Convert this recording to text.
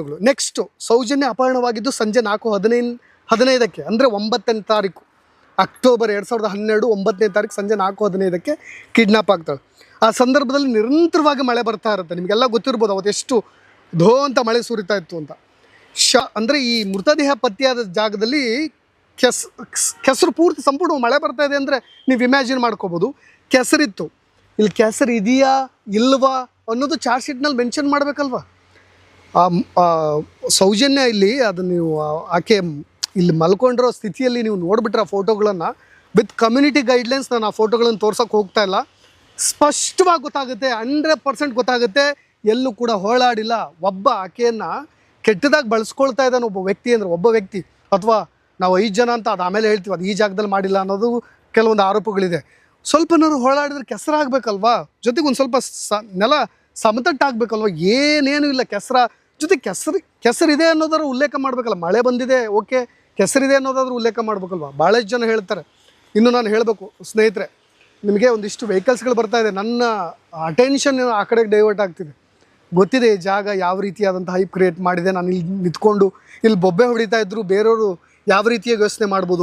ಖಂಡಿತವಾಗ್ಲು. ನೆಕ್ಸ್ಟು ಸೌಜನ್ಯ ಅಪಹರಣವಾಗಿದ್ದು ಸಂಜೆ 4:15 ಅಂದರೆ 9ನೇ ತಾರೀಕು ಅಕ್ಟೋಬರ್ 2012 9ನೇ ತಾರೀಕು ಸಂಜೆ 4:15 ಕಿಡ್ನಾಪ್ ಆಗ್ತಾಳೆ. ಆ ಸಂದರ್ಭದಲ್ಲಿ ನಿರಂತರವಾಗಿ ಮಳೆ ಬರ್ತಾ ಇರುತ್ತೆ. ನಿಮಗೆಲ್ಲ ಗೊತ್ತಿರ್ಬೋದು ಅವತ್ತು ಎಷ್ಟು ಧೋ ಅಂತ ಮಳೆ ಸುರಿತಾ ಇತ್ತು ಅಂತ. ಅಂದರೆ ಈ ಮೃತದೇಹ ಪತ್ತೆಯಾದ ಜಾಗದಲ್ಲಿ ಕೆಸರು ಪೂರ್ತಿ ಸಂಪೂರ್ಣ ಮಳೆ ಬರ್ತಾ ಇದೆ ಅಂದರೆ ನೀವು ಇಮ್ಯಾಜಿನ್ ಮಾಡ್ಕೋಬೋದು. ಕೆಸರಿತ್ತು. ಇಲ್ಲಿ ಕೆಸರು ಇದೆಯಾ ಇಲ್ವಾ ಅನ್ನೋದು ಚಾರ್ಜ್ ಶೀಟ್ನಲ್ಲಿ ಮೆನ್ಷನ್ ಮಾಡಬೇಕಲ್ವ. ಸೌಜನ್ಯ ಇಲ್ಲಿ ಅದು ನೀವು ಆಕೆ ಇಲ್ಲಿ ಮಲ್ಕೊಂಡಿರೋ ಸ್ಥಿತಿಯಲ್ಲಿ ನೀವು ನೋಡಿಬಿಟ್ರೆ ಆ ಫೋಟೋಗಳನ್ನು ವಿತ್ ಕಮ್ಯುನಿಟಿ ಗೈಡ್ಲೈನ್ಸ್ ನಾನು ಆ ಫೋಟೋಗಳನ್ನು ತೋರ್ಸೋಕೆ ಹೋಗ್ತಾ ಇಲ್ಲ. ಸ್ಪಷ್ಟವಾಗಿ ಗೊತ್ತಾಗುತ್ತೆ, 100% ಗೊತ್ತಾಗುತ್ತೆ. ಎಲ್ಲೂ ಕೂಡ ಹೋಳಾಡಿಲ್ಲ. ಒಬ್ಬ ಆಕೆಯನ್ನು ಕೆಟ್ಟದಾಗಿ ಬಳಸ್ಕೊಳ್ತಾ ಇದ್ದಾನೆ ಒಬ್ಬ ವ್ಯಕ್ತಿ ಅಥವಾ ನಾವು 5 ಜನ ಅಂತ ಅದು ಆಮೇಲೆ ಹೇಳ್ತೀವಿ, ಅದು ಈ ಜಾಗದಲ್ಲಿ ಮಾಡಿಲ್ಲ ಅನ್ನೋದು ಕೆಲವೊಂದು ಆರೋಪಗಳಿದೆ. ಸ್ವಲ್ಪನಾದ್ರು ಹೋಳಾಡಿದ್ರೆ ಕೆಸರಾಗಬೇಕಲ್ವಾ, ಜೊತೆಗೆ ಒಂದು ಸ್ವಲ್ಪ ನೆಲ ಸಮತಟ್ಟಾಗಬೇಕಲ್ವ. ಏನೇನು ಇಲ್ಲ, ಜೊತೆಗೆ ಕೆಸರಿದೆ ಅನ್ನೋದಾದ್ರು ಉಲ್ಲೇಖ ಮಾಡಬೇಕಲ್ಲ. ಮಳೆ ಬಂದಿದೆ ಓಕೆ, ಕೆಸರಿದೆ ಅನ್ನೋದಾದ್ರೂ ಉಲ್ಲೇಖ ಮಾಡಬೇಕಲ್ವ. ಭಾಳಷ್ಟು ಜನ ಹೇಳ್ತಾರೆ. ಇನ್ನು ನಾನು ಹೇಳಬೇಕು ಸ್ನೇಹಿತರೆ, ನಿಮಗೆ ಒಂದಿಷ್ಟು ವೆಹಿಕಲ್ಸ್ಗಳು ಬರ್ತಾ ಇದೆ, ನನ್ನ ಅಟೆನ್ಷನ್ ಆ ಕಡೆಗೆ ಡೈವರ್ಟ್ ಆಗ್ತಿದೆ. ಗೊತ್ತಿದೆ ಈ ಜಾಗ ಯಾವ ರೀತಿಯಾದಂಥ ಹೈಪ್ ಕ್ರಿಯೇಟ್ ಮಾಡಿದೆ. ನಾನು ಇಲ್ಲಿ ನಿಂತ್ಕೊಂಡು ಇಲ್ಲಿ ಬೊಬ್ಬೆ ಹೊಡಿತಾ ಇದ್ರು ಬೇರೆಯವರು ಯಾವ ರೀತಿಯಾಗಿ ಯೋಚನೆ ಮಾಡ್ಬೋದು.